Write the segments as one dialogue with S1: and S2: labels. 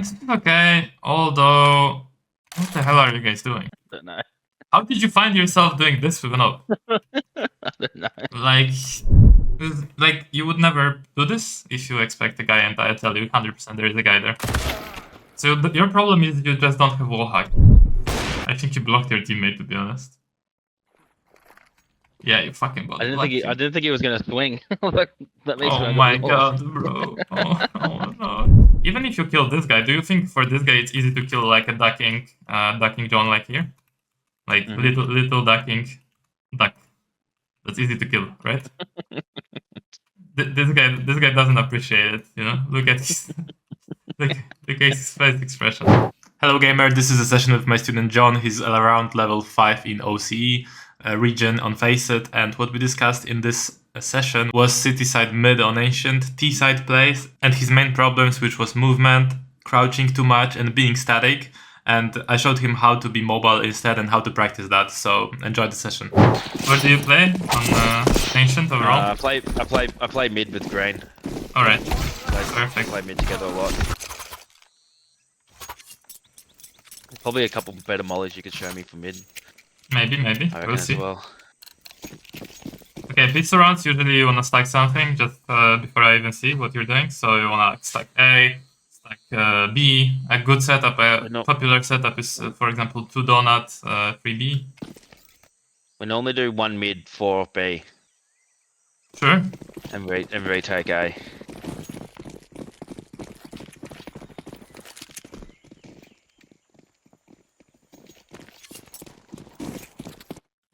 S1: It's okay, although... What the hell are you guys doing?
S2: I don't know.
S1: How did you find yourself doing this with an op?
S2: I don't know.
S1: Like, you would never do this if you expect a guy and I tell you 100% there is a guy there. So your problem is you just don't have wall hack. I think you blocked your teammate, to be honest. Yeah, you fucking blocked him.
S2: I didn't think he was gonna swing. That makes
S1: Oh my god, bro. Oh no. Even if you kill this guy, do you think for this guy it's easy to kill like a ducking John like here? Like little ducking duck. That's easy to kill, right? This guy doesn't appreciate it, you know? Look at his look at his face expression. Hello gamer, this is a session with my student John. He's around level 5 in OCE region on Faceit, and what we discussed in this session was city side mid on Ancient, T side plays, and his main problems, which was movement, crouching too much, and being static. And I showed him how to be mobile instead and how to practice that. So enjoy the session. Where do you play on Ancient overall?
S2: I play mid with Grain.
S1: All right,
S2: perfect. I play mid together a lot. Probably a couple better mollies you could show me for mid.
S1: Maybe. We'll see.
S2: Well.
S1: Okay, beat rounds, usually you want to stack something just before I even see what you're doing. So you want to stack A, stack B. A good setup, popular setup is, for example, 2 donut, 3 B.
S2: We normally do 1 mid, 4 B.
S1: Sure.
S2: And retake A.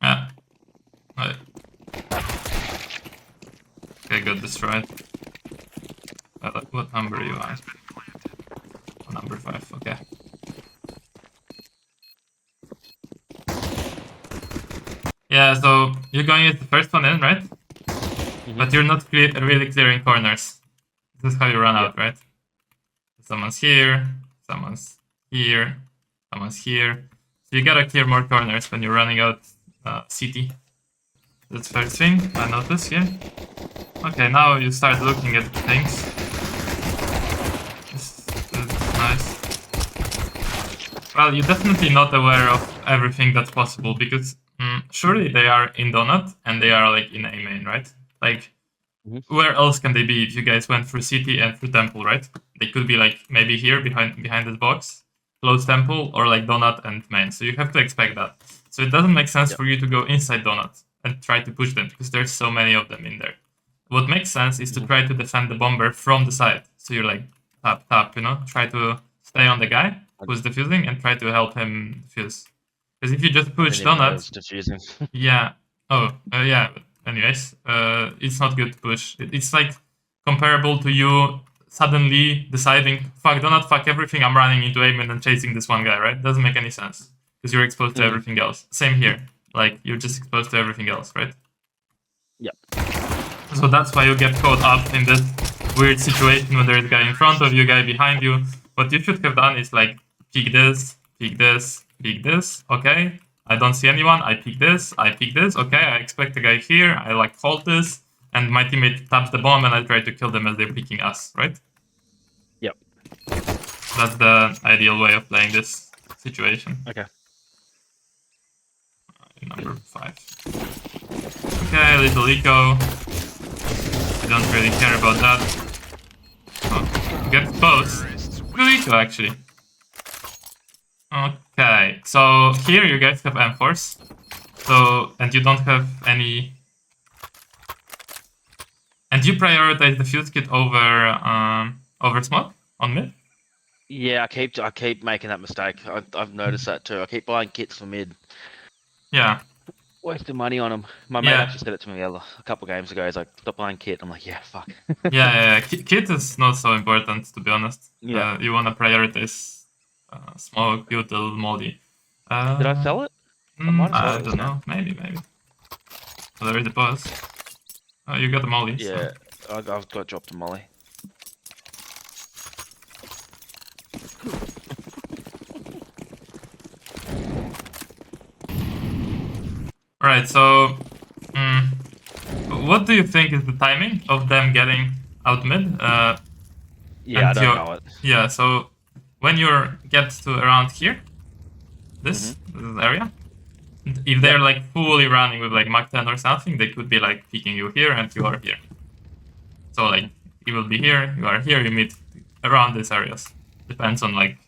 S1: Yeah. Right. Okay, got destroyed. What number you are? Oh, number 5, okay. Yeah, so you're going as the first one in, right? But you're not really clearing corners. This is how you run out, right? Someone's here, someone's here, someone's here. So you gotta clear more corners when you're running out CT. That's first thing I noticed here. Okay, now you start looking at things. This is nice. Well, you're definitely not aware of everything that's possible because surely they are in donut and they are like in A main, right? Like, where else can they be if you guys went through city and through temple, right? They could be like maybe here behind this box, close temple, or like donut and main. So you have to expect that. So it doesn't make sense for you to go inside donut and try to push them because there's so many of them in there. What makes sense is to try to defend the bomber from the side. So you're like tap, you know, try to stay on the guy who's defusing and try to help him defuse. Because if you just push donut, yeah. Oh, yeah. Anyways, it's not good to push. It's like comparable to you suddenly deciding, fuck donut, fuck everything, I'm running into aim and chasing this one guy, right? Doesn't make any sense. Because you're exposed to everything else. Same here. Like, you're just exposed to everything else, right?
S2: Yep.
S1: So that's why you get caught up in this weird situation when there is a guy in front of you, guy behind you. What you should have done is like, peek this, peek this, peek this, okay? I don't see anyone, I peek this, okay? I expect a guy here, I like hold this, and my teammate taps the bomb and I try to kill them as they're peeking us, right?
S2: Yep.
S1: That's the ideal way of playing this situation.
S2: Okay.
S1: Number 5. Okay, little eco. I don't really care about that. Oh, get close. Good eco, actually. Okay, so here you guys have M4s. So, and you don't have any... And you prioritize the fuse kit over smoke on mid?
S2: Yeah, I keep making that mistake. I've noticed that too. I keep buying kits for mid.
S1: Yeah.
S2: Wasting money on them. My mate actually said it to me a couple games ago. He's like, stop buying kit. I'm like, yeah, fuck.
S1: yeah. Kit is not so important, to be honest.
S2: Yeah.
S1: You want to prioritize smoke, util, molly.
S2: Did I sell it?
S1: I don't know. Maybe. Oh, there is a pause. Oh, you got a molly.
S2: Yeah,
S1: so.
S2: I've got dropped a molly.
S1: Alright, so... what do you think is the timing of them getting out mid?
S2: Yeah, I don't know it.
S1: Yeah, so... when you get to around here, this area, if they're like fully running with like Mach 10 or something, they could be like peeking you here and you are here. So like he will be here, you are here, you meet around these areas. Depends on like,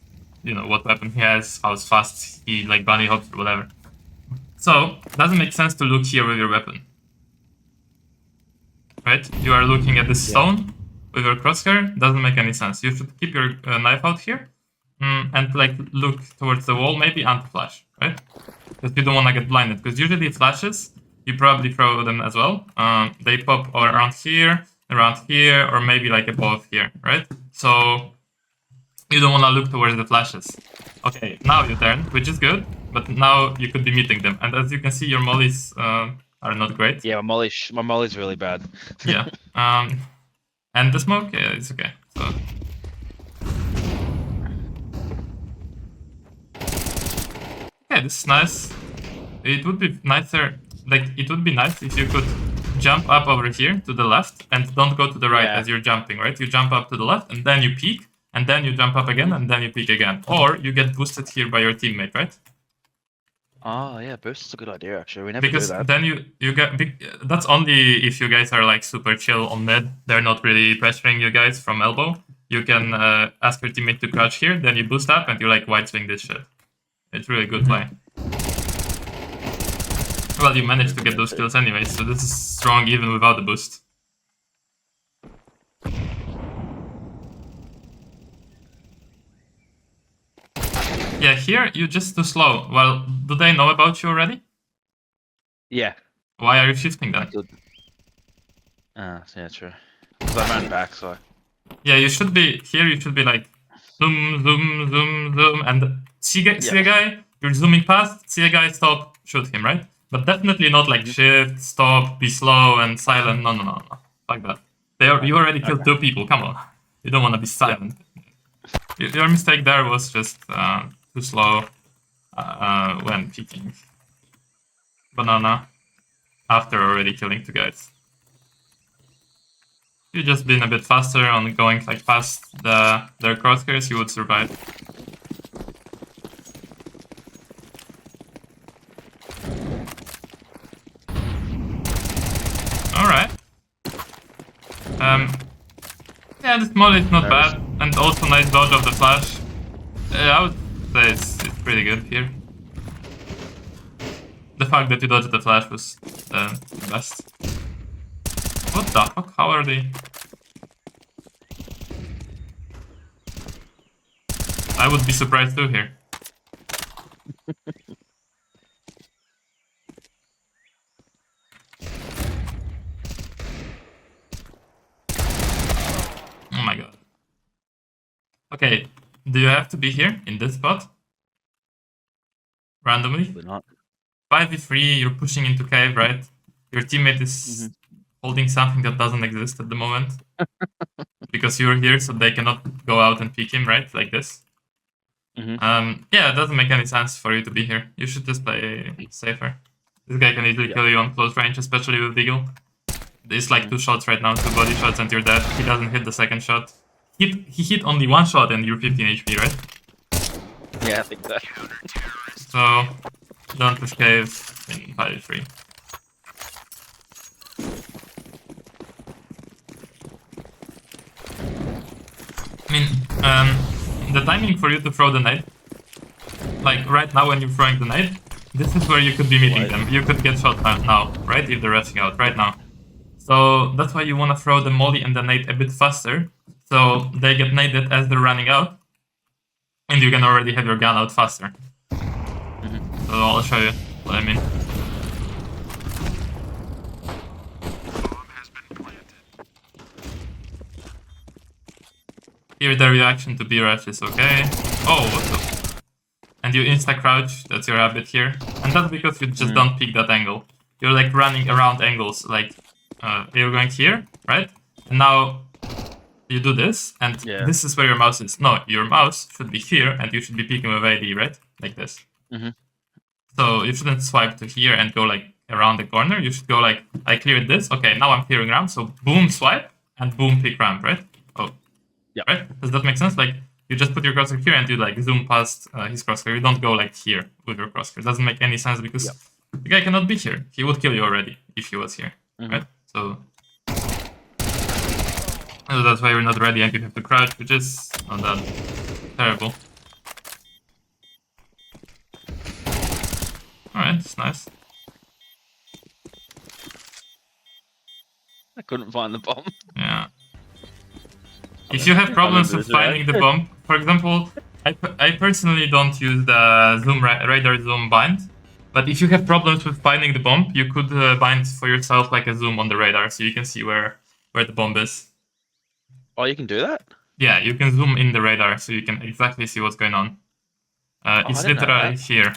S1: you know, what weapon he has, how fast he like bunny hops or whatever. So doesn't make sense to look here with your weapon. Right? You are looking at this stone with your crosshair, doesn't make any sense. You should keep your knife out here and like look towards the wall, maybe anti-flash, right? Because you don't want to get blinded. Because usually flashes, you probably throw them as well. They pop around here, or maybe like above here, right? So you don't want to look towards the flashes. Okay, now you turn, which is good, but now you could be meeting them. And as you can see, your mollies are not great.
S2: Yeah, my molly's really bad.
S1: Yeah. And the smoke, yeah, it's okay. So. Yeah, this is nice. It would be nicer, like, it would be nice if you could jump up over here to the left and don't go to the right as you're jumping, right? You jump up to the left and then you peek, and then you jump up again and then you peek again. Or you get boosted here by your teammate, right?
S2: Oh yeah, boost is a good idea actually. We never
S1: Because
S2: do that.
S1: then you get, that's only if you guys are like super chill on mid. They're not really pressuring you guys from elbow. You can ask your teammate to crouch here, then you boost up and you like wide swing this shit. It's really good play. Well, you managed to get those kills anyway, so this is strong even without the boost. Yeah, here you're just too slow. Well, do they know about you already?
S2: Yeah.
S1: Why are you shifting then?
S2: Yeah, true. Because I ran back, so.
S1: Yeah, you should be here. You should be like zoom, zoom, zoom, zoom, and see a guy. You're zooming past. See a guy, stop, shoot him, right? But definitely not like shift, stop, be slow and silent. No, like that. You already killed 2 people. Come on, you don't want to be silent. Your mistake there was just too slow when peeking. Banana after already killing 2 guys. If you just been a bit faster on going like past their crosshairs, you would survive. Alright. Yeah, this mod is not bad, and also nice dodge of the flash. I would say it's pretty good here. The fact that you dodged the flash was the best. What the fuck? How are they? I would be surprised too here. Oh my god. Okay, do you have to be here in this spot? Randomly?
S2: Probably not.
S1: 5v3, you're pushing into cave, right? Your teammate is holding something that doesn't exist at the moment. Because you're here, so they cannot go out and pick him, right? Like this. Yeah, it doesn't make any sense for you to be here. You should just play safer. This guy can easily kill you on close range, especially with Deagle. It's like 2 shots right now, 2 body shots, and you're dead. He doesn't hit the second shot. He hit only 1 shot and you're 15 HP, right?
S2: Yeah, I think so.
S1: So, don't push cave in 5v3. I mean, the timing for you to throw the nade, like right now when you're throwing the nade, this is where you could be meeting them. You could get shot now, right? If they're rushing out, right now. So that's why you want to throw the molly and the nade a bit faster, so they get naded as they're running out, and you can already have your gun out faster. So I'll show you what I mean. Here the reaction to B-rush is okay. Oh, what the... And you insta-crouch, that's your habit here. And that's because you just don't pick that angle. You're like running around angles, like you're going here, right? And now you do this, and this is where your mouse is. No, your mouse should be here, and you should be peeking with AD, right? Like this. So you shouldn't swipe to here and go like around the corner. You should go like, I cleared this, okay, now I'm clearing ramp, so boom, swipe, and boom, pick ramp, right? Oh. Yeah. Right? Does that make sense? Like, you just put your crosshair here and you like zoom past his crosshair. You don't go like here with your crosshair. It doesn't make any sense because the guy cannot be here. He would kill you already if he was here, right? So that's why you're not ready and you have to crouch, which is not that terrible. Alright, it's nice.
S2: I couldn't find the bomb.
S1: Yeah. If you have problems with finding the bomb, for example, I personally don't use the zoom radar zoom bind, but if you have problems with finding the bomb, you could bind for yourself like a zoom on the radar, so you can see where the bomb is.
S2: Oh, you can do that?
S1: Yeah, you can zoom in the radar, so you can exactly see what's going on. It's literally here,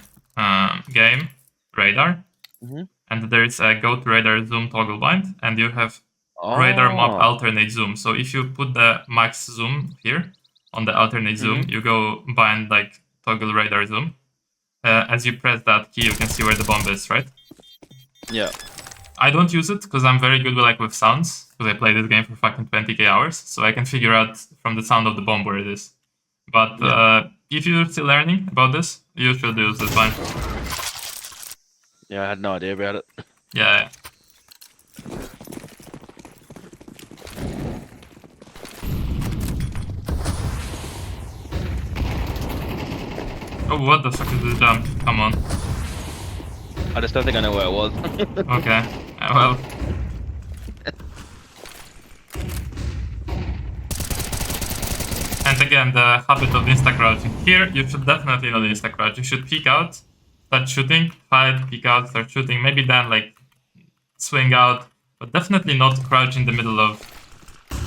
S1: game, radar, and there's a go to radar zoom toggle bind, and you have radar map alternate zoom. So if you put the max zoom here on the alternate zoom, you go bind like toggle radar zoom. As you press that key, you can see where the bomb is, right?
S2: Yeah.
S1: I don't use it because I'm very good with sounds, because I play this game for fucking 20k hours, so I can figure out from the sound of the bomb where it is. But if you're still learning about this, you should use this bind.
S2: Yeah, I had no idea about it.
S1: Yeah. Oh, what the fuck is this jump? Come on.
S2: I just don't think I know where it was.
S1: Okay. Well. And again, the habit of insta-crouching. Here, you should definitely not insta-crouch. You should peek out, start shooting, fight, peek out, start shooting. Maybe then, like, swing out. But definitely not crouch in the middle of...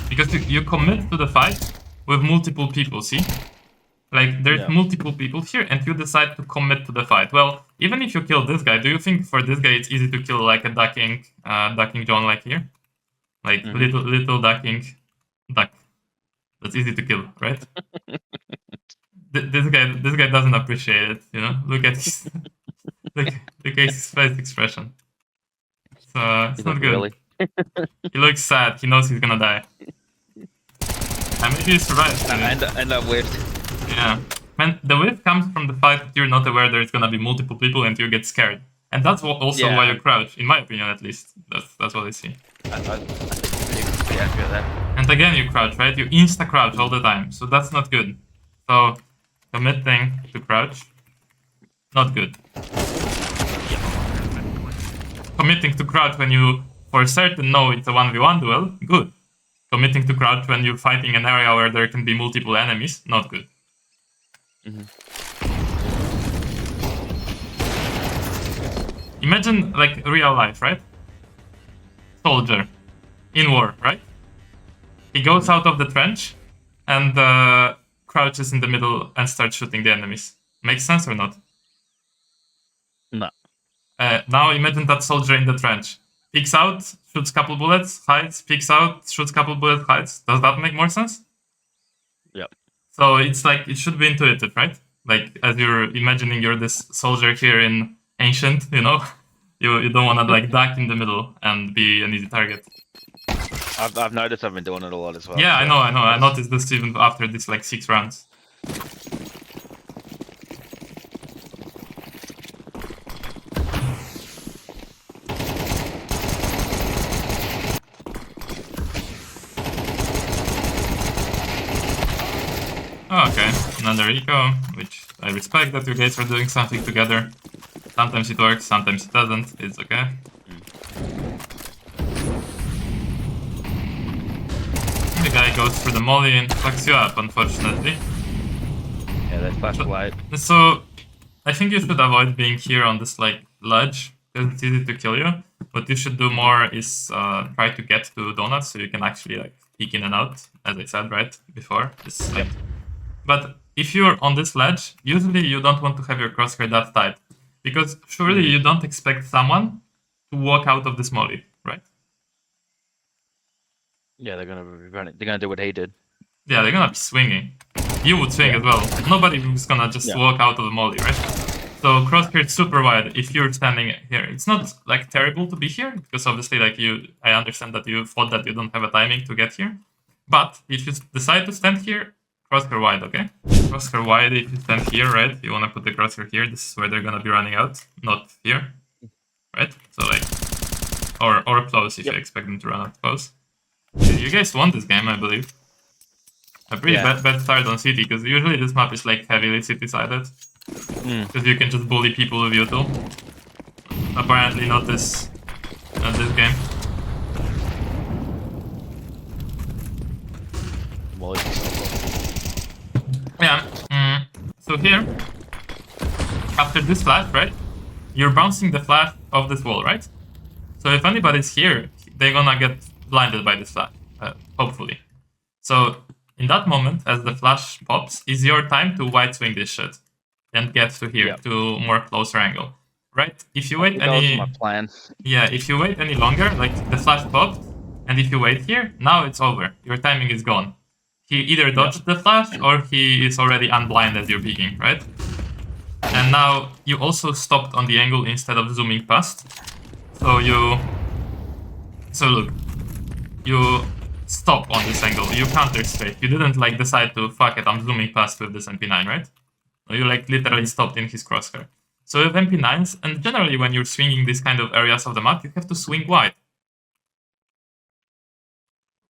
S1: Because you commit to the fight with multiple people, see? Like, there's multiple people here, and you decide to commit to the fight. Well, even if you kill this guy, do you think for this guy it's easy to kill like a ducking John like here? Like, little ducking duck. That's easy to kill, right? This guy doesn't appreciate it, you know? Look at his, look at his face expression. So, it's not good.
S2: Really.
S1: He looks sad, he knows he's gonna die. And maybe he survives.
S2: And I whiffed.
S1: Yeah. Man, the whiff comes from the fact that you're not aware there's gonna be multiple people and you get scared. And that's also why you crouch, in my opinion at least. That's what I see.
S2: I think pretty accurate there.
S1: And again you crouch, right? You insta-crouch all the time, so that's not good. So, committing to crouch, not good. Committing to crouch when you for certain know it's a 1v1 duel, good. Committing to crouch when you're fighting an area where there can be multiple enemies, not good. Imagine like real life, right? Soldier in war, right? He goes out of the trench and crouches in the middle and starts shooting the enemies. Makes sense or not?
S2: No.
S1: Now imagine that soldier in the trench. Peeks out, shoots couple bullets, hides, peeks out, shoots couple bullets, hides. Does that make more sense?
S2: Yep.
S1: So it's like, it should be intuitive, right? Like, as you're imagining you're this soldier here in Ancient, you know? You don't want to, like, duck in the middle and be an easy target.
S2: I've noticed I've been doing it a lot as well.
S1: Yeah, I know. I noticed this even after this, like, 6 rounds. Oh, okay, another eco, which I respect that you guys are doing something together. Sometimes it works, sometimes it doesn't, it's okay. The guy goes through the molly and fucks you up, unfortunately.
S2: Yeah, that's flash light.
S1: So, I think you should avoid being here on this, like, ledge, because it's easy to kill you. What you should do more is try to get to donuts so you can actually, like, peek in and out, as I said, right, before. It's like... But if you're on this ledge, usually you don't want to have your crosshair that tight. Because surely you don't expect someone to walk out of this molly, right?
S2: Yeah, they're gonna do what he did.
S1: Yeah, they're gonna be swinging. You would swing as well. Nobody is gonna just walk out of the molly, right? So crosshair is super wide if you're standing here. It's not like terrible to be here, because obviously like I understand that you thought that you don't have a timing to get here. But if you decide to stand here, crosshair wide, okay? Crosshair wide, if you stand here, right? You wanna put the crosshair here, this is where they're gonna be running out, not here. Right? So like, or close if you expect them to run out close. You guys won this game, I believe. A pretty bad start on city, because usually this map is like heavily city-sided. Because you can just bully people with util. Apparently not this game. Yeah. So here, after this flash, right? You're bouncing the flash off this wall, right? So if anybody's here, they're gonna get blinded by this flash, hopefully. So in that moment, as the flash pops, is your time to wide swing this shit and get to here to more closer angle, right? If you wait any,
S2: my plan.
S1: Yeah, if you wait any longer, like the flash popped, and if you wait here, now it's over. Your timing is gone. He either dodged the flash or he is already unblind as you're peeking, right? And now you also stopped on the angle instead of zooming past. So look, you stop on this angle. You counter straight. You didn't like decide to fuck it, I'm zooming past with this MP9, right? You like literally stopped in his crosshair. So with MP9s, and generally when you're swinging these kind of areas of the map, you have to swing wide.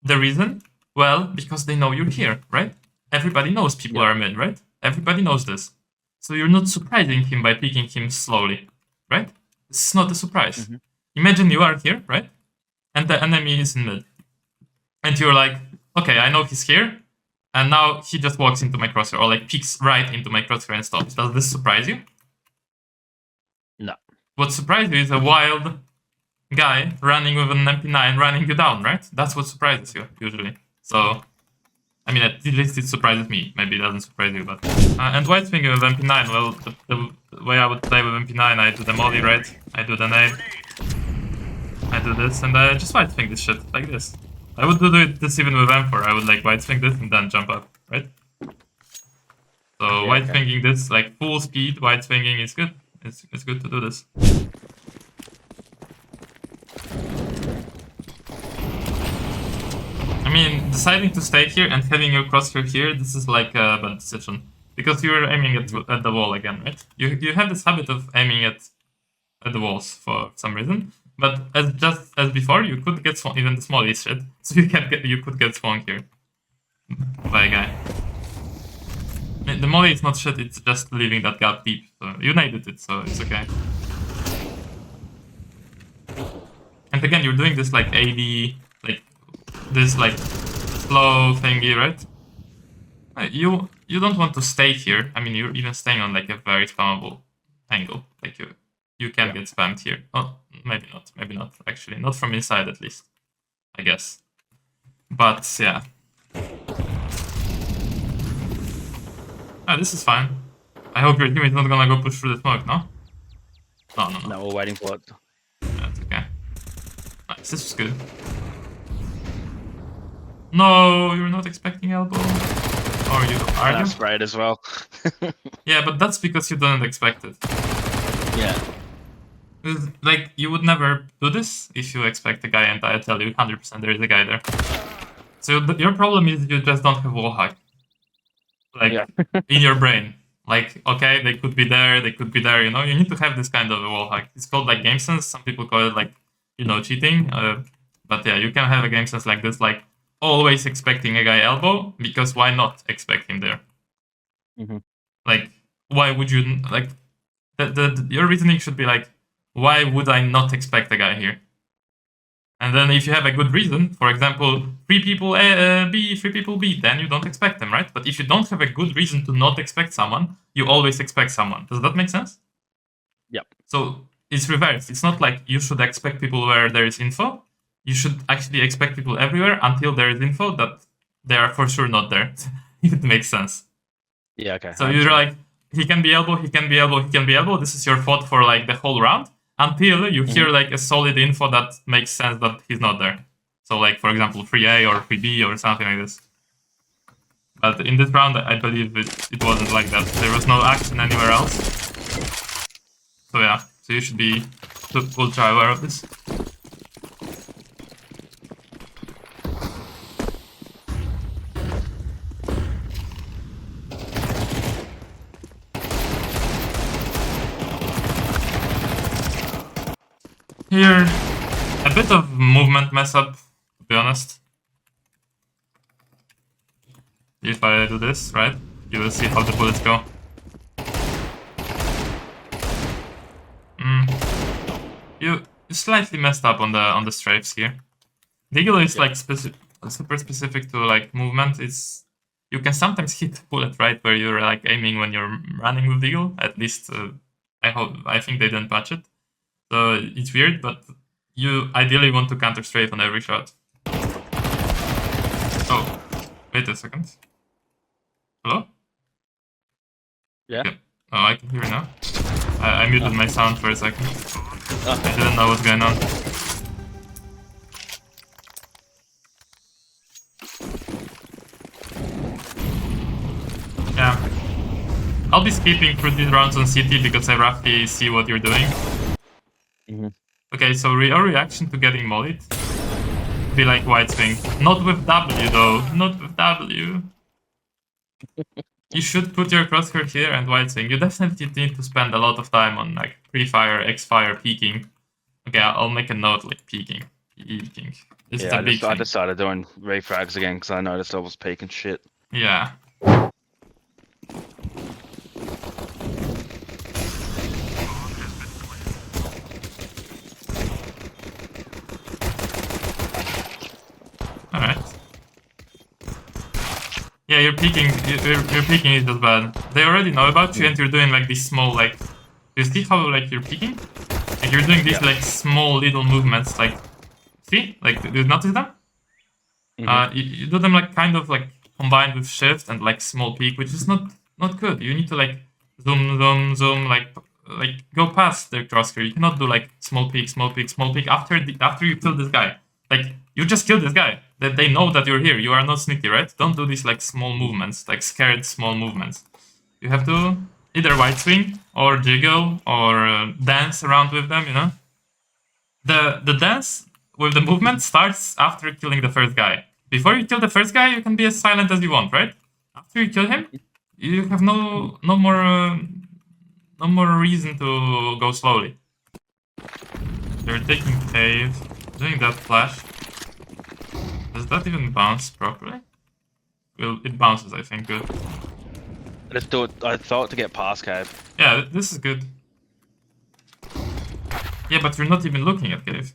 S1: The reason? Well, because they know you're here, right? Everybody knows people are mid, right? Everybody knows this. So you're not surprising him by picking him slowly, right? This is not a surprise. Imagine you are here, right? And the enemy is in mid. And you're like, okay, I know he's here, and now he just walks into my crosshair, or like peeks right into my crosshair and stops. Does this surprise you?
S2: No.
S1: What surprises you is a wild guy running with an MP9 running you down, right? That's what surprises you, usually. So, I mean, at least it surprises me. Maybe it doesn't surprise you, but... and wide swinging with MP9, well, the way I would play with MP9, I do the molly, right? I do the nade. I do this, and I just wide swing this shit, like this. I would do this even with M4. I would like wide swing this and then jump up, right? So wide swinging this, like full speed, wide swinging is good. It's good to do this. I mean, deciding to stay here and having your crosshair here, this is like a bad decision. Because you're aiming at the wall again, right? You have this habit of aiming at the walls for some reason. But just as before, you could get even the smallest shit. So you could get swung here by a guy. The molly is not shit, it's just leaving that gap deep. So you naded it, so it's okay. And again, you're doing this like AD, like this like slow thingy, right? You don't want to stay here. I mean, you're even staying on like a very spammable angle. Like you can get spammed here. Oh, maybe not. Actually, not from inside at least, I guess. But yeah. This is fine. I hope your team is not gonna go push through the smoke, no? No.
S2: No, we're waiting for it.
S1: That's okay. Nice, this is good. No, you're not expecting elbow. Or you are?
S2: That's right as well.
S1: Yeah, but that's because you didn't expect it.
S2: Yeah.
S1: Like, you would never do this if you expect a guy, and I tell you 100% there is a guy there. So your problem is you just don't have wall hack. Like, in your brain. Like, okay, they could be there, you know? You need to have this kind of a wall hack. It's called, like, game sense. Some people call it, like, you know, cheating. But yeah, you can have a game sense like this, like, always expecting a guy elbow, because why not expect him there? Like, why would you, like, your reasoning should be like, why would I not expect a guy here? And then if you have a good reason, for example, 3 people B, 3 people B, then you don't expect them, right? But if you don't have a good reason to not expect someone, you always expect someone. Does that make sense?
S2: Yep.
S1: So it's reversed. It's not like you should expect people where there is info. You should actually expect people everywhere until there is info that they are for sure not there. If it makes sense.
S2: Yeah, okay.
S1: So you're like, he can be elbow, he can be elbow, he can be elbow. This is your thought for like the whole round. Until you hear like a solid info that makes sense that he's not there. So like, for example, 3A or 3B or something like this. But in this round, I believe it wasn't like that. There was no action anywhere else. So yeah, so you should be ultra aware of this. Here, a bit of movement mess up, to be honest. If I do this, right, you will see how the bullets go. You slightly messed up on the strafes here. Deagle is like super specific to like movement. You can sometimes hit bullet right where you're like aiming when you're running with Deagle. At least I think they didn't patch it, so it's weird. But you ideally want to counter strafe on every shot. Oh, wait a second. Hello?
S2: Yeah.
S1: Okay. Oh, I can hear you now. I muted my sound for a second.
S2: Oh.
S1: I didn't know what's going on. Yeah. I'll be skipping through these rounds on CT because I roughly see what you're doing. Okay, so your reaction to getting mollied be like wide swing. Not with W though. Not with W. You should put your crosshair here and wide swing. You definitely need to spend a lot of time on like pre-fire, X-fire, peeking. Okay, I'll make a note like peeking. Peeking. This is a big thing.
S2: I decided doing refrags again because I noticed I was peeking shit.
S1: Yeah. Alright. Yeah, you're peeking is just bad. They already know about you and you're doing like these small like... Do you see how like you're peeking? Like you're doing these like small little movements like... See? Like, do you notice them? You do them like kind of like combined with shift and like small peek, which is not good. You need to like zoom, like go past the crosshair. You cannot do like small peek after you kill this guy. Like you just killed this guy. That they know that you're here. You are not sneaky, right? Don't do these like small movements, like scared small movements. You have to either wide swing or jiggle or dance around with them. You know, the dance with the movement starts after killing the first guy. Before you kill the first guy, you can be as silent as you want, right? After you kill him, you have no more reason to go slowly. They're taking cave, doing that flash. Does that even bounce properly? Well, it bounces, I think, good.
S2: Let's do it. I thought to get past cave.
S1: Yeah, this is good. Yeah, but you're not even looking at cave.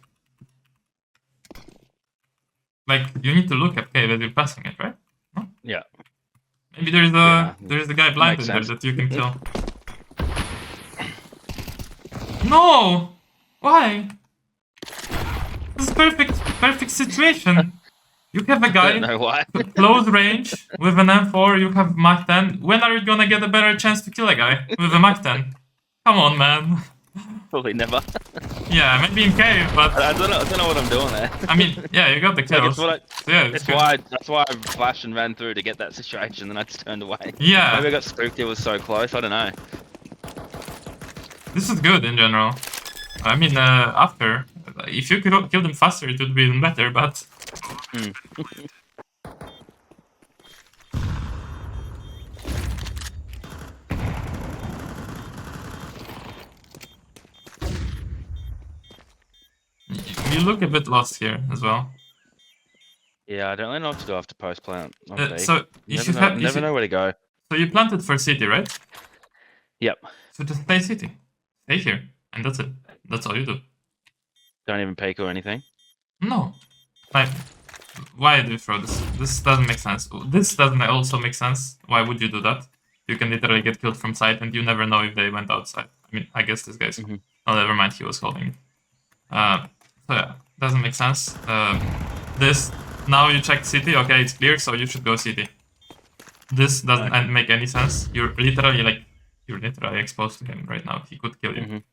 S1: Like, you need to look at cave as you're passing it, right? Huh?
S2: Yeah.
S1: Maybe there's a guy blinded there that you can kill. No! Why? This is perfect situation. You have a guy close range with an M4, you have Mach 10. When are you gonna get a better chance to kill a guy with a Mach 10? Come on, man.
S2: Probably never.
S1: Yeah, maybe in cave, but
S2: I don't know what I'm doing there.
S1: I mean, yeah, you got the kills.
S2: That's why I flashed and ran through to get that situation, and I just turned away.
S1: Yeah.
S2: Maybe I got spooked. It was so close. I don't know.
S1: This is good in general. I mean, after, if you could kill them faster, it would be even better. But you look a bit lost here as well.
S2: Yeah, I don't really know what to do after post plant.
S1: So you should
S2: never know where to go.
S1: So you planted for city, right?
S2: Yep.
S1: So just stay city, stay here, and that's it. That's all you do.
S2: Don't even peek or anything.
S1: No, like, why do you throw this? This doesn't make sense. This doesn't also make sense. Why would you do that? You can literally get killed from sight, and you never know if they went outside. I mean, I guess this guy's. Oh, never mind. He was holding it. So yeah, doesn't make sense. This now you check city. Okay, it's clear, so you should go city. This doesn't make any sense. You're literally exposed to him right now. He could kill you.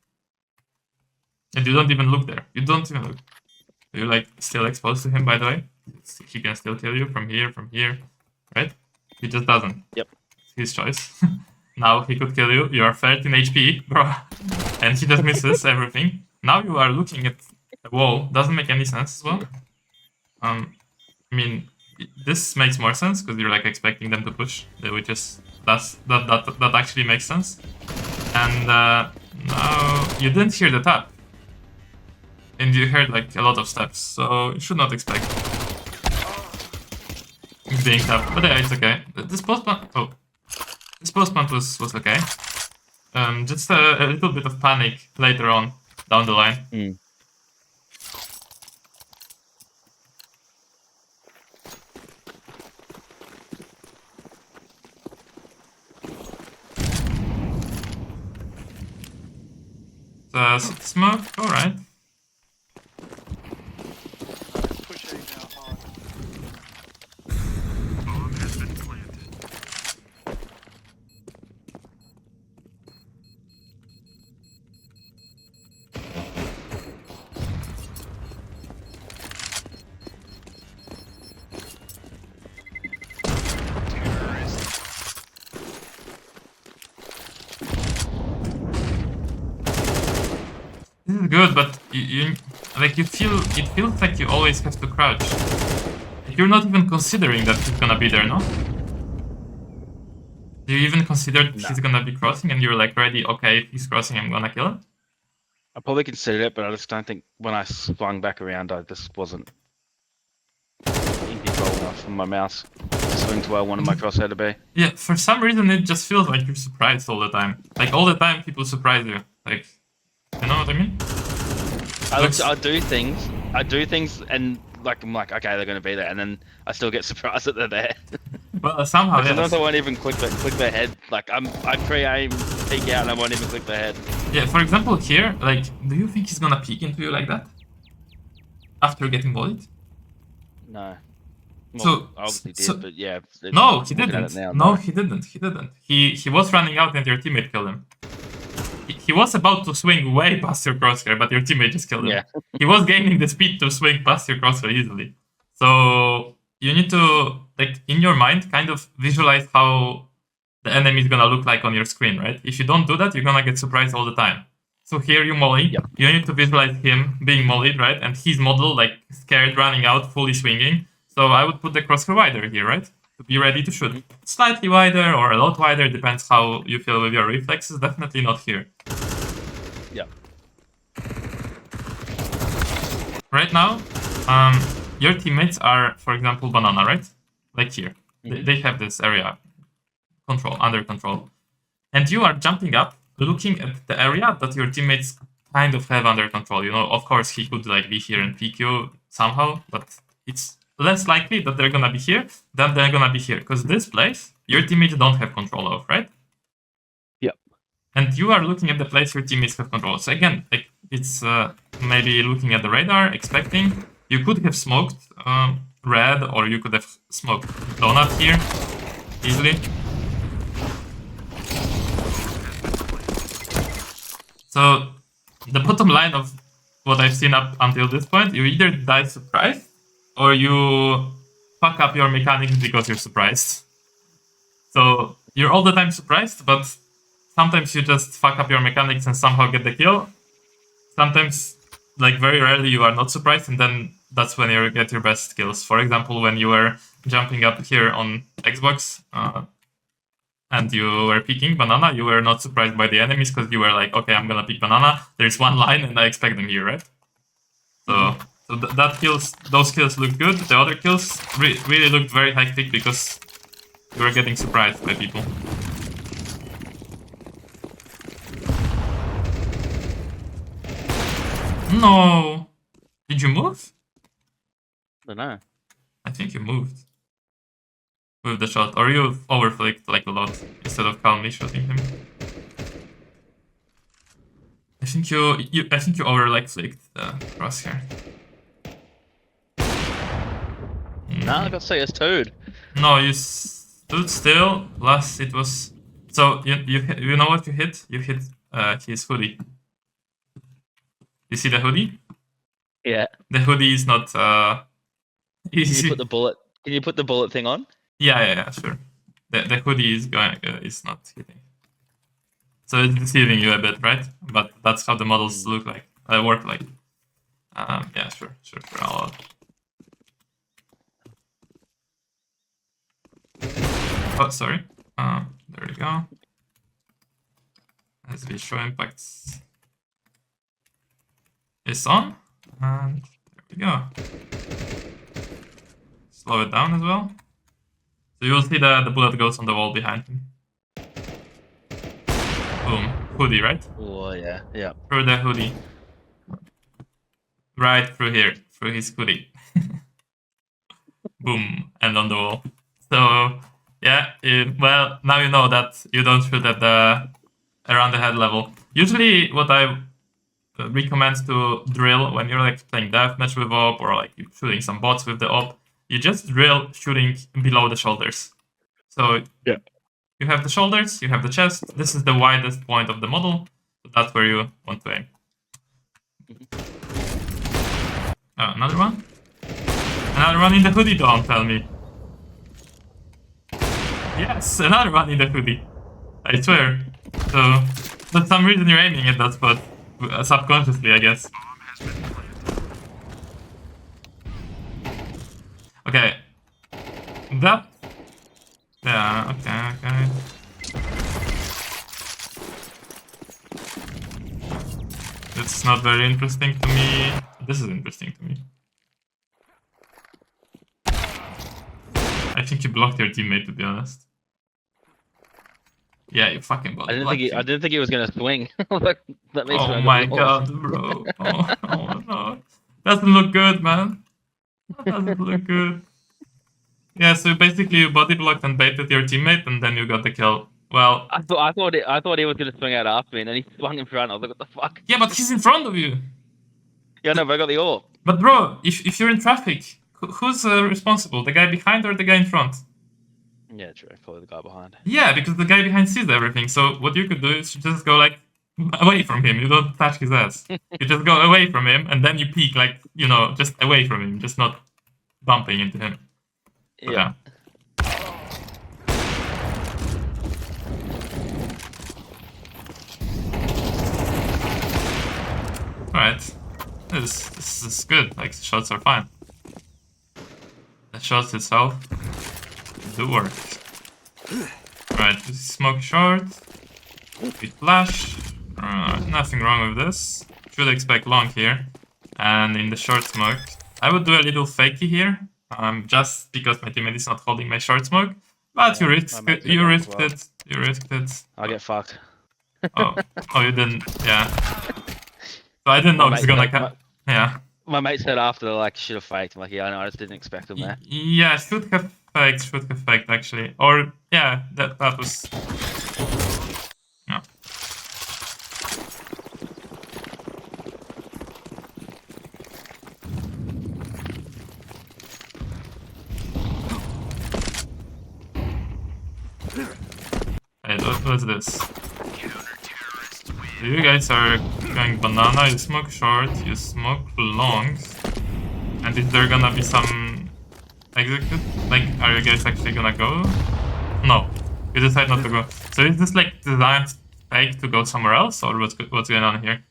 S1: And you don't even look there. You don't even look. You're like still exposed to him, by the way. He can still kill you from here, right? He just doesn't.
S2: Yep.
S1: It's his choice. Now he could kill you. You are 13 HP, bro. And he just misses everything. Now you are looking at a wall. Doesn't make any sense as well. I mean, this makes more sense because you're like expecting them to push, which is that actually makes sense. And now you didn't hear the tap. and you heard like a lot of steps, so you should not expect being tapped. But yeah, it's okay. This post plant, this post plant was okay. Just a little bit of panic later on down the line.
S2: Mm.
S1: City smoke, alright.
S3: Pushing now hard.
S1: This is good, but you it feels like you always have to crouch. You're not even considering that he's gonna be there, no? Do you even consider he's gonna be crossing and you're like ready, okay, if he's crossing, I'm gonna kill him?
S2: I probably considered it, but I just don't think when I swung back around, I just wasn't in control enough from my mouse to swing to where I wanted my crosshair to be.
S1: Yeah, for some reason it just feels like you're surprised all the time. Like all the time people surprise you. Like, you know what I mean?
S2: I do things, and like I'm like, okay, they're gonna be there, and then I still get surprised that they're there.
S1: Well, somehow, yes.
S2: Sometimes I won't even click their head. Like I pre-aim, peek out, and I won't even click their head.
S1: Yeah, for example, here, like, do you think he's gonna peek into you like that after getting bullied?
S2: No. Well,
S1: So,
S2: I obviously did, but yeah.
S1: No, he
S2: looking at
S1: didn't.
S2: it now,
S1: No, he didn't. He didn't. He was running out and your teammate killed him. He was about to swing way past your crosshair, but your teammate just killed him.
S2: Yeah.
S1: He was gaining the speed to swing past your crosshair easily. So you need to, like, in your mind, kind of visualize how the enemy is gonna look like on your screen, right? If you don't do that, you're gonna get surprised all the time. So here you molly.
S2: Yep.
S1: You need to visualize him being mollied, right? And his model, like, scared, running out, fully swinging. So I would put the crosshair wider here, right? To be ready to shoot. Slightly wider or a lot wider, depends how you feel with your reflexes. Definitely not here.
S2: Yeah.
S1: Right now, your teammates are, for example, banana, right? Like here. They have this area under control. And you are jumping up, looking at the area that your teammates kind of have under control. You know, of course, he could like be here and peek you somehow, but it's less likely that they're gonna be here than they're gonna be here. Because this place, your teammates don't have control of, right?
S2: Yep.
S1: And you are looking at the place your teammates have control. So again, like, it's maybe looking at the radar, expecting. You could have smoked red, or you could have smoked donut here, easily. So the bottom line of what I've seen up until this point, you either die surprised, or you fuck up your mechanics because you're surprised. So you're all the time surprised, but sometimes you just fuck up your mechanics and somehow get the kill. Sometimes, like very rarely, you are not surprised, and then that's when you get your best kills. For example, when you were jumping up here on Xbox and you were picking banana, you were not surprised by the enemies because you were like, okay, I'm gonna pick banana. There's one line and I expect them here, right? So those kills look good. The other kills really looked very hectic because you were getting surprised by people. No. Did you move?
S2: I don't know.
S1: I think you moved with the shot, or you overflicked like a lot instead of calmly shooting him. I think you over like flicked the crosshair.
S2: No, I got CS2'd.
S1: No, you stood still. Plus, it was so you know what you hit? You hit his hoodie. You see the hoodie?
S2: Yeah.
S1: The hoodie is not easy.
S2: Can you put the bullet thing on?
S1: Yeah, sure. The hoodie is is not hitting. So it's deceiving you a bit, right? But that's how the models look like. Work like. Yeah, sure. I'll... Oh, sorry. There we go. As we show impacts. It's on. And there we go. Slow it down as well. So you'll see the bullet goes on the wall behind him. Boom. Hoodie, right?
S2: Oh yeah, yeah.
S1: Through the hoodie. Right through here. Through his hoodie. Boom. And on the wall. So, yeah. Well, now you know that you don't shoot at the around the head level. Usually what I recommend to drill when you're like playing deathmatch with op or like you're shooting some bots with the op, you just drill shooting below the shoulders. So
S2: yeah,
S1: you have the shoulders, you have the chest. This is the widest point of the model, so that's where you want to aim. Another one? Another one in the hoodie, don't tell me. Yes, another one in the hoodie. I swear. So, for some reason you're aiming at that spot. Subconsciously, I guess. Okay. That... Yeah, okay. It's not very interesting to me. This is interesting to me. I think you blocked your teammate, to be honest. Yeah, you fucking blocked him.
S2: I didn't think he was gonna swing. That makes
S1: Oh my god, bro. Oh no. Doesn't look good, man. That doesn't look good. Yeah, so basically you body blocked and baited your teammate and then you got the kill. Well,
S2: I thought he was gonna swing out after me, and then he swung in front. I was like, what the fuck?
S1: yeah, but he's in front of you.
S2: Yeah, no, but I got the AWP.
S1: But bro, if you're in traffic, who's responsible? The guy behind or the guy in front?
S2: Yeah, true. Probably the guy behind.
S1: Yeah, because the guy behind sees everything. So what you could do is just go like away from him. You don't touch his ass. You just go away from him and then you peek like, you know, just away from him, just not bumping into him. So,
S2: Yeah.
S1: Alright. This is good. Like the shots are fine. The shots itself do work. Alright, smoke short. We flash. Nothing wrong with this. Should expect long here. And in the short smoke, I would do a little fakey here. Just because my teammate is not holding my short smoke. But you risked it. You risked it. You risked it.
S2: I get fucked.
S1: Oh, you didn't. Yeah. So I didn't know he's gonna come. Yeah.
S2: My mate said after, like, should have faked. I'm like, yeah, I know, I just didn't expect him there.
S1: Yeah, should have faked actually. Or, yeah, that was... Yeah. Hey, what's this? You guys are going banana, you smoke short, you smoke long. And is there gonna be some execute? Like, are you guys actually gonna go? No, you decide not to go. So is this like designed fake to go somewhere else, or what's going on here?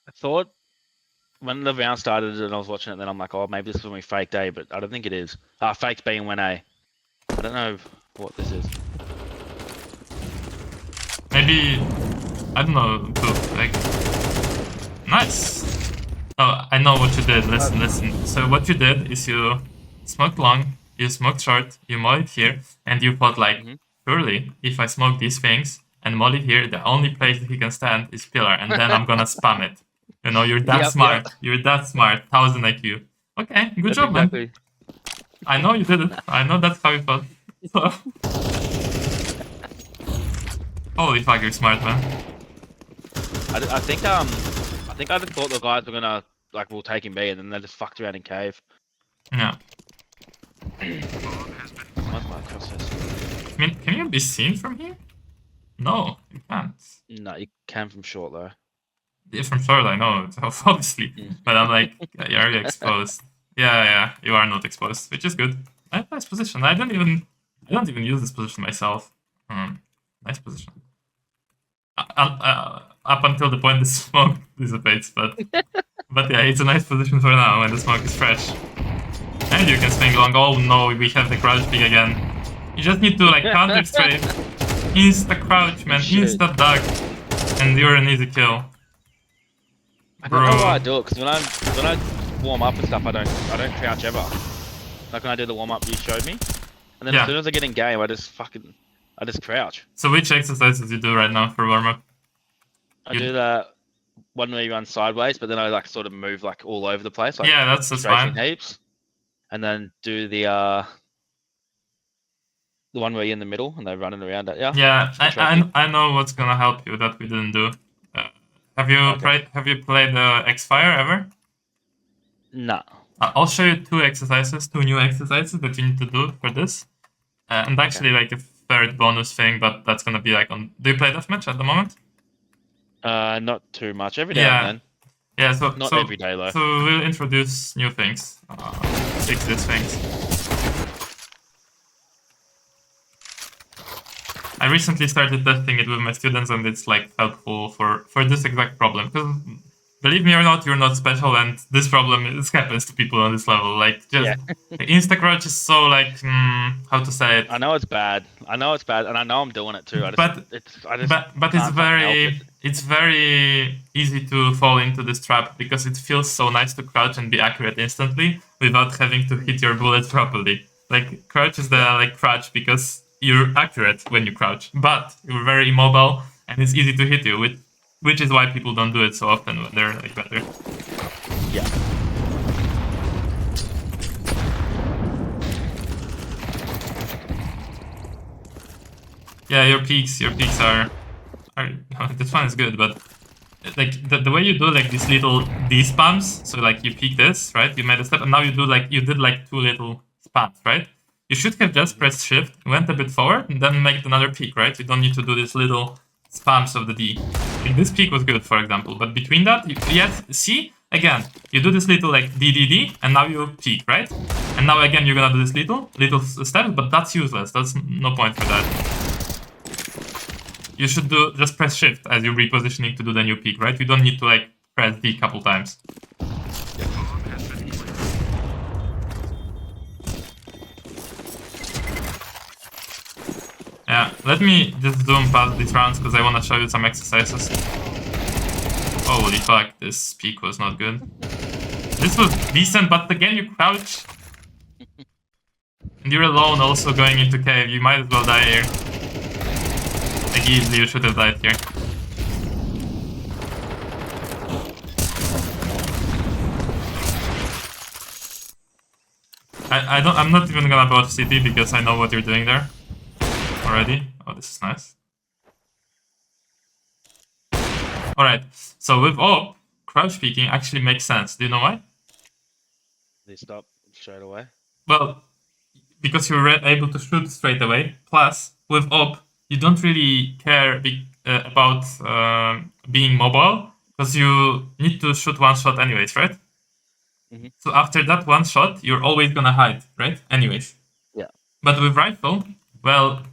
S2: I thought when the round started and I was watching it, then I'm like, oh, maybe this is when we faked A, but I don't think it is. Faked B and went A. I don't know what this is.
S1: Maybe, I don't know, like, nice. Oh, I know what you did. Listen. So what you did is you smoked long, you smoked short, you mollied here, and you thought like, surely if I smoke these things and molly here, the only place that he can stand is pillar, and then I'm gonna spam it. You know, you're that smart. Yep. You're that smart. 1000 IQ. Okay, good job, exactly. Man. I know you did it. I know that's how you thought. So. Holy fuck, you're smart, man.
S2: I think I just thought the guys were gonna like we'll take him B, and then they just fucked around in cave.
S1: Yeah. I mean, can you be seen from here? No, you can't.
S2: No, you can from short though.
S1: Yeah, from short, I know, obviously. But I'm like, you're exposed. Yeah, you are not exposed, which is good. Nice position. I don't even use this position myself. Nice position. Up until the point the smoke dissipates, but yeah, it's a nice position for now when the smoke is fresh. And you can swing long. Oh no, we have the crouch peek again. You just need to like counter strafe, insta crouch, man, insta duck, and you're an easy kill.
S2: I don't know why I
S1: Bro.
S2: do it because when I warm up and stuff, I don't crouch ever. Like when I did the warm up you showed me, and then
S1: Yeah.
S2: as soon as I get in game, I just crouch.
S1: So which exercises you do right now for warm up?
S2: I
S1: You-
S2: do that one where you run sideways, but then I like sort of move like all over the place, like
S1: Yeah, that's
S2: strafing
S1: fine.
S2: heaps, and then do the one where you're in the middle and they're running around at you.
S1: Yeah,
S2: Tracking.
S1: I know what's gonna help you that we didn't do. Uh,
S2: Okay.
S1: have you played X-Fire ever?
S2: Nah.
S1: I'll show you two new exercises that you need to do for this. And actually, like a third bonus thing, but that's gonna be like on. Do you play deathmatch at the moment?
S2: Not too much. Every now and
S1: Yeah,
S2: then.
S1: yeah.
S2: Not every day though.
S1: So we'll introduce new things, fix these things. I recently started testing it with my students, and it's like helpful for this exact problem. Because believe me or not, you're not special, and this problem happens to people on this level. Like just
S2: Yeah.
S1: insta crouch is so like how to say it.
S2: I know it's bad. I know it's bad, and I know I'm doing it too. I just
S1: But it's
S2: can't fucking help it.
S1: very easy to fall into this trap because it feels so nice to crouch and be accurate instantly without having to hit your bullets properly. Like crouch is the like crouch because you're accurate when you crouch, but you're very immobile and it's easy to hit you, which is why people don't do it so often when they're like better.
S2: Yeah.
S1: Yeah, your peaks are this one is good, but like the way you do like these little D spams, so like you peek this, right? You made a step, and now you did like two little spams, right? You should have just pressed shift, went a bit forward, and then make another peek, right? You don't need to do these little spams of the D. Like this peek was good, for example, but between that, yes, see again, you do this little like D, and now you peek, right? And now again you're gonna do this little steps, but that's useless. That's no point for that. You should just press shift as you're repositioning to do the new peak, right? You don't need to like press D a couple times. Yeah, let me just zoom past these rounds because I want to show you some exercises. Holy fuck, this peak was not good. This was decent, but again you crouch. And you're alone also going into cave, you might as well die here. Like easily you should have died here. I'm not even gonna watch CT because I know what you're doing there already. Oh, this is nice. Alright, so with AWP, crouch peeking actually makes sense. Do you know why?
S2: They stop straight away.
S1: Well, because you're able to shoot straight away. Plus, with AWP, you don't really care about being mobile because you need to shoot one shot anyways, right?
S2: Mm-hmm.
S1: So after that one shot, you're always gonna hide, right? Anyways.
S2: Yeah.
S1: But with rifle, well,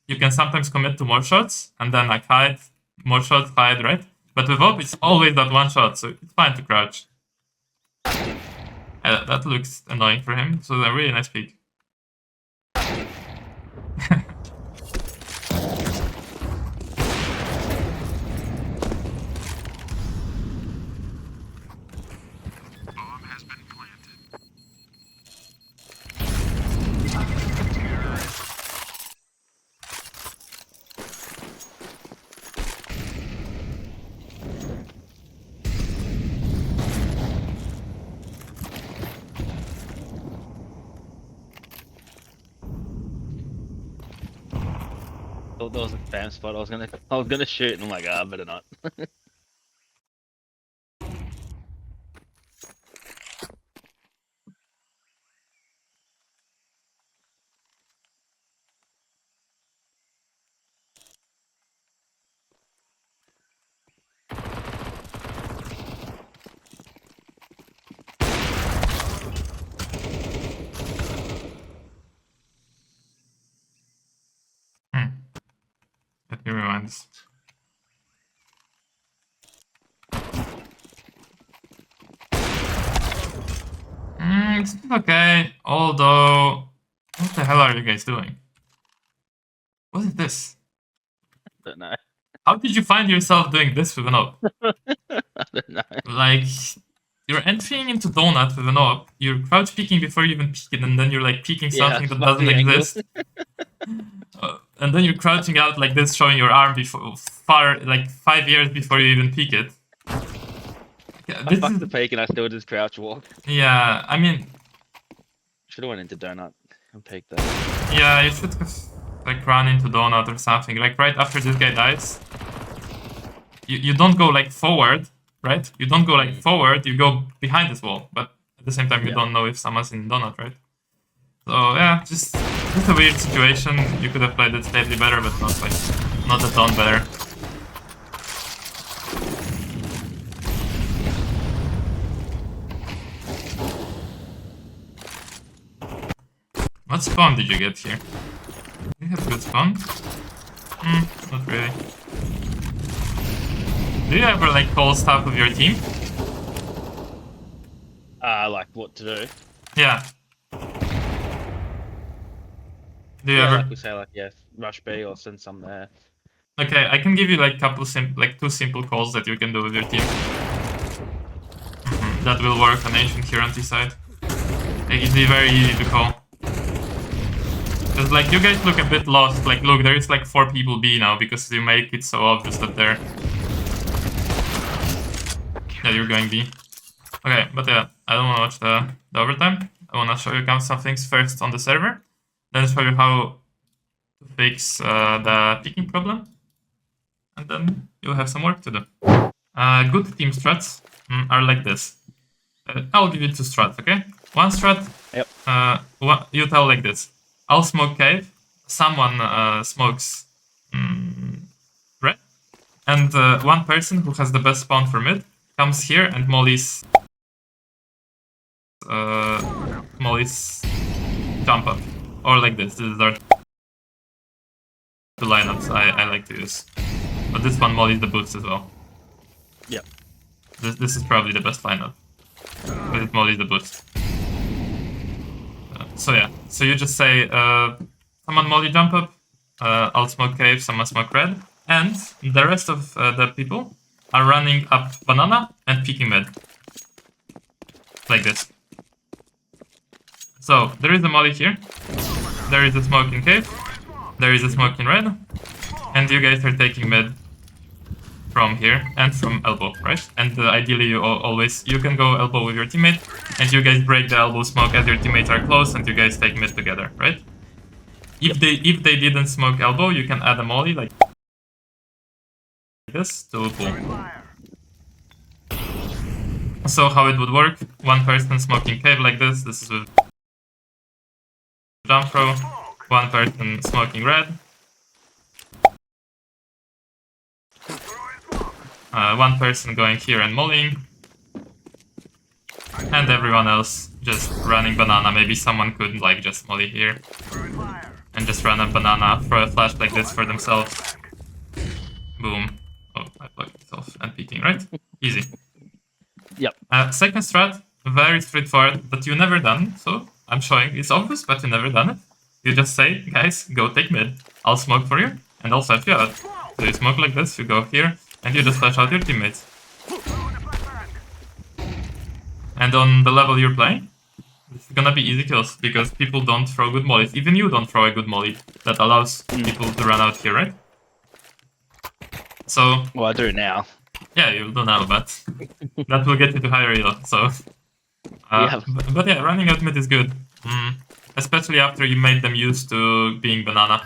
S1: you can sometimes commit to more shots and then like hide, more shots, hide, right? But with AWP, it's always that one shot, so it's fine to crouch. That looks annoying for him, so a really nice peek.
S2: Thought there was a spam spot. I was gonna shoot, and I'm like, ah, better not.
S1: Let me rewind this. It's okay, although... What the hell are you guys doing? What is this?
S2: Don't know.
S1: How did you find yourself doing this with an op?
S2: I don't know.
S1: Like, you're entering into donut with an op, you're crouch peeking before you even peek it, and then you're like peeking something that
S2: fuck
S1: doesn't
S2: the angle.
S1: exist. And then you're crouching out like this, showing your arm before like 5 years before you even peek it. Yeah,
S2: I fucked the peak and I still just crouch walk.
S1: yeah, I mean,
S2: Should have went into donut and peeked that.
S1: yeah, you should have like run into donut or something. Like right after this guy dies, you don't go like forward, right? You don't go like forward. You go behind this wall, but at the same time you don't know if someone's in donut, right? So yeah, just a weird situation. You could have played it slightly better, but not a ton better. What spawn did you get here? Do you have good spawn? Not really. Do you ever like call stuff with your team?
S2: Like what to do?
S1: Yeah. Do you
S2: Yeah,
S1: ever?
S2: like we say, like rush B or send some there.
S1: Okay, I can give you like two simple calls that you can do with your team. That will work on Ancient Huronti side. Like, it's very easy to call. Cause like you guys look a bit lost. Like look, there is like 4 people B now because you make it so obvious that they're you're going B. Okay, but yeah, I don't want to watch the overtime. I want to show you some things first on the server, then show you how to fix the picking problem, and then you'll have some work to do. Good team strats are like this. I'll give you 2 strats, okay? One strat,
S2: Yep.
S1: You tell like this. I'll smoke cave, someone smokes red, and one person who has the best spawn for mid comes here and mollies jump up. Or like this. This is our 2 lineups I like to use. But this one mollies the boots as well.
S2: Yep.
S1: This is probably the best lineup. But it mollies the boots. So yeah, so you just say, someone molly jump up, I'll smoke cave, someone smoke red, and the rest of the people are running up banana and peeking mid. Like this. So, there is a molly here, there is a smoke in cave, there is a smoke in red, and you guys are taking mid from here and from elbow, right? And ideally you can go elbow with your teammate, and you guys break the elbow smoke as your teammates are close, and you guys take mid together, right? If they didn't smoke elbow, you can add a molly like this to pull. So how it would work, one person smoking cave like this is with jump throw, one person smoking red, one person going here and mollying, and everyone else just running banana. Maybe someone could like just molly here and just run a banana, throw a flash like this for themselves. Boom. Oh, I blocked myself and peeking, right? Easy.
S2: Yep.
S1: Second strat, very straightforward, that you never done, so I'm showing. It's obvious, but you never done it. You just say, guys, go take mid. I'll smoke for you, and I'll flash you out. So you smoke like this, you go here, and you just flash out your teammates. And on the level you're playing, it's gonna be easy kills, because people don't throw good mollies. Even you don't throw a good molly that allows people to run out here, right? So...
S2: Well, I do now.
S1: Yeah, you'll do now, but that will get you to higher elo, so...
S2: Yeah.
S1: But yeah, running out mid is good. Especially after you made them used to being banana.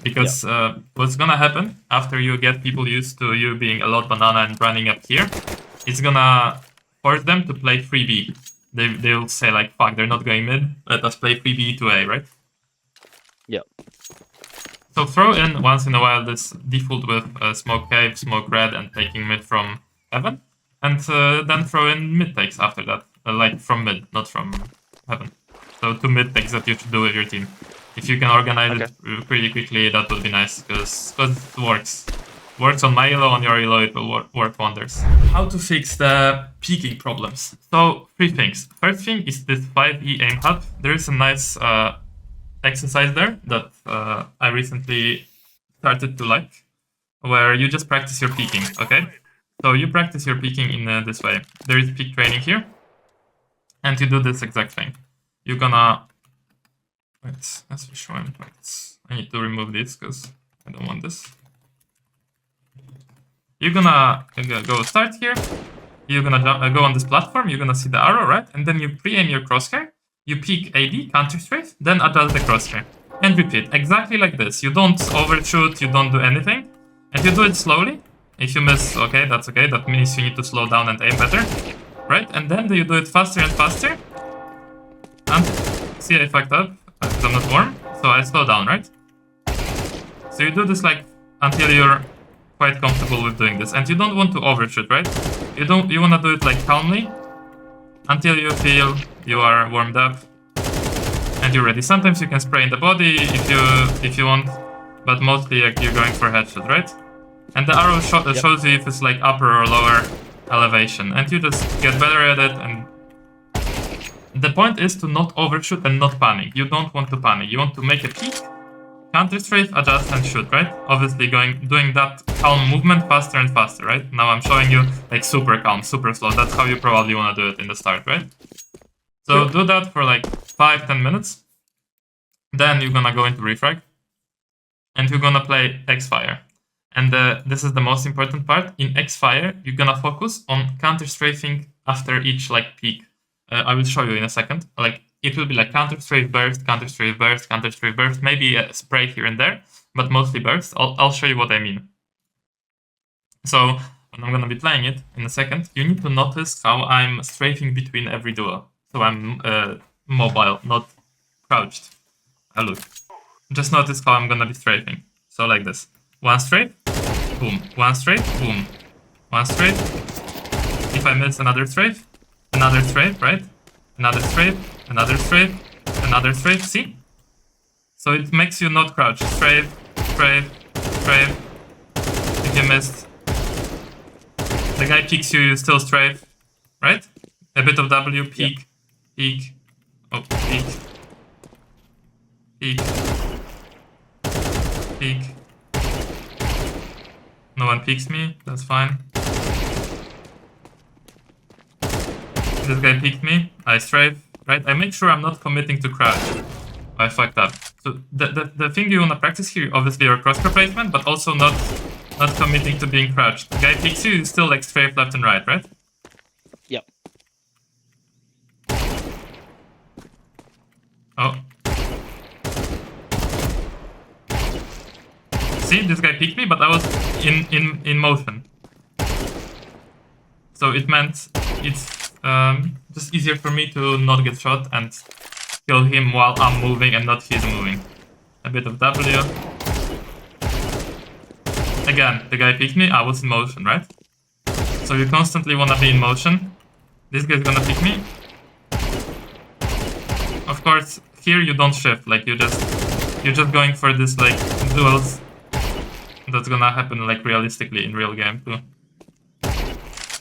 S1: Because what's gonna happen after you get people used to you being a lot banana and running up here, it's gonna force them to play 3B. They'll say like, fuck, they're not going mid, let us play 3B to A, right?
S2: Yep.
S1: So throw in once in a while this default with smoke cave, smoke red, and taking mid from heaven. And then throw in mid takes after that. Like from mid, not from heaven. So 2 mid takes that you should do with your team. If you can organize it pretty quickly, that would be nice, because it works. Works on my elo, on your elo, it will work wonders. How to fix the peaking problems. So 3 things. First thing is this 5E aim hub. There is a nice exercise there that I recently started to like. where you just practice your peeking, okay? So you practice your peeking in this way. There is peek training here, and you do this exact thing. You're gonna... Wait, let's show him. I need to remove this because I don't want this. You're gonna go start here. You're gonna go on this platform. You're gonna see the arrow, right? And then you pre-aim your crosshair. You peek AD, counter strafe, then adjust the crosshair. And repeat, exactly like this. You don't overshoot, you don't do anything. And you do it slowly. If you miss, okay, that's okay. That means you need to slow down and aim better. Right? And then you do it faster and faster. And see, I fucked up because I'm not warm. So I slow down, right? So you do this like until you're quite comfortable with doing this. And you don't want to overshoot, right? You wanna do it like calmly until you feel you are warmed up and you're ready. Sometimes you can spray in the body if you want, but mostly like, you're going for headshot, right? And the arrow shows you if it's like upper or lower elevation, and you just get better at it. And the point is to not overshoot and not panic. You don't want to panic. You want to make a peek, counter strafe, adjust, and shoot, right? Obviously doing that calm movement faster and faster, right? Now I'm showing you like super calm, super slow. That's how you probably want to do it in the start, right? So do that for like 5-10 minutes. Then you're gonna go into refrag, and you're gonna play X-Fire. And this is the most important part. In X-Fire, you're gonna focus on counter-strafing after each like peak. I will show you in a second. Like it will be like counter-strafe burst, counter-strafe burst, counter-strafe burst, maybe a spray here and there, but mostly burst. I'll show you what I mean. So when I'm gonna be playing it in a second, you need to notice how I'm strafing between every duo. So I'm mobile, not crouched. Look. Just notice how I'm gonna be strafing. So like this. One strafe, boom. One strafe, boom. One strafe. If I miss another strafe, right? Another strafe, another strafe, another strafe. See? So it makes you not crouch. Strafe, strafe, strafe. If you missed, the guy peeks you, you still strafe, right? A bit of W, peek, peek, oh, peek, peek, peek. No one peeks me, that's fine. This guy peeked me, I strafe, right? I make sure I'm not committing to crouch. I fucked up. So the thing you want to practice here, obviously your crosshair placement, but also not committing to being crouched. The guy peeks you, you still like strafe left and right, right?
S2: Yep.
S1: Oh. See, this guy peeked me, but I was in motion. So it meant it's just easier for me to not get shot and kill him while I'm moving and not he's moving. A bit of W. Again, the guy peeked me, I was in motion, right? So you constantly wanna be in motion. This guy's gonna pick me. Of course, here you don't shift, like you're just going for this like duels. That's gonna happen like realistically in real game too.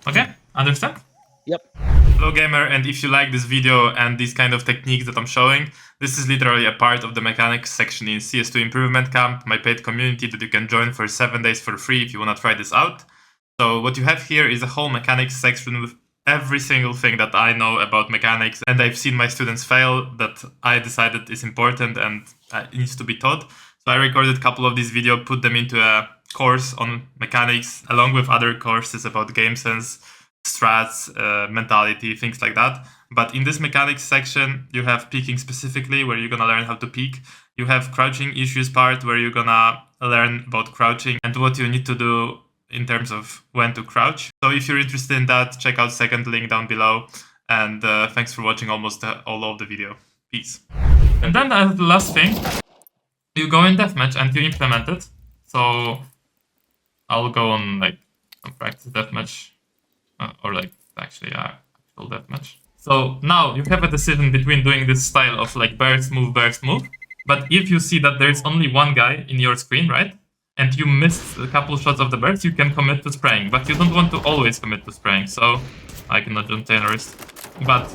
S1: Okay, understand?
S2: Yep.
S1: Hello gamer, and if you like this video and these kind of techniques that I'm showing, this is literally a part of the mechanics section in CS2 Improvement Camp, my paid community that you can join for 7 days for free if you wanna try this out. So what you have here is a whole mechanics section with every single thing that I know about mechanics, and I've seen my students fail that I decided is important and needs to be taught. So I recorded a couple of these videos, put them into a course on mechanics, along with other courses about game sense, strats, mentality, things like that. But in this mechanics section, you have peeking specifically, where you're gonna learn how to peek. You have crouching issues part, where you're gonna learn about crouching and what you need to do in terms of when to crouch. So if you're interested in that, check out second link down below. And thanks for watching almost all of the video. Peace. And then the last thing, you go in deathmatch and you implement it. So I'll go on like a practice deathmatch, or like actually actual deathmatch. So now you have a decision between doing this style of like burst, move. But if you see that there's only one guy in your screen, right? And you missed a couple shots of the burst, you can commit to spraying. But you don't want to always commit to spraying. So I cannot jump terrorist. But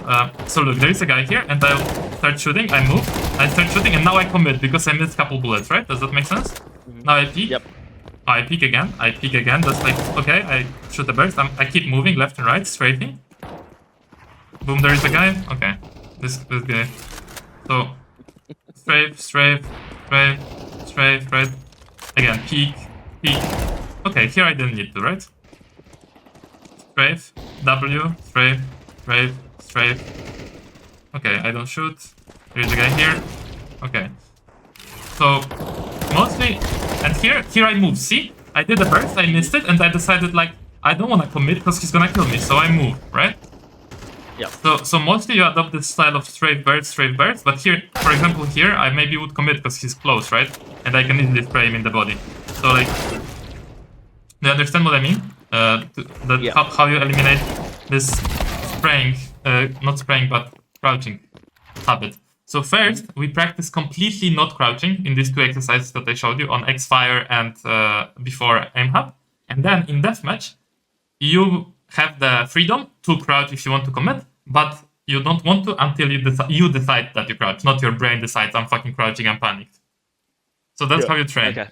S1: so look, there is a guy here, and I'll start shooting. I move, I start shooting, and now I commit because I missed a couple bullets, right? Does that make sense? Now I peek.
S2: Yep.
S1: I peek again. Just like, okay, I shoot the burst. I keep moving left and right, strafing. Boom, there is a guy. Okay, this guy. So, strafe, right? Again, peek. Okay, here I didn't need to, right? Strafe, W, strafe. Okay, I don't shoot. There's a guy here. Okay. So, mostly, and here I move. See? I did a burst, I missed it, and I decided, like, I don't want to commit because he's gonna kill me, so I move, right?
S2: Yeah.
S1: So mostly you adopt this style of strafe burst, but here, for example, here, I maybe would commit because he's close, right? And I can easily spray him in the body. So, like, do you understand what I mean? How you eliminate this spraying, not spraying, but crouching habit. So first, we practice completely not crouching in these two exercises that I showed you on X-Fire and before aim hub. And then in deathmatch, you have the freedom to crouch if you want to commit, but you don't want to until you decide that you crouch, not your brain decides I'm fucking crouching, I'm panicked. So that's how you train.
S2: Okay.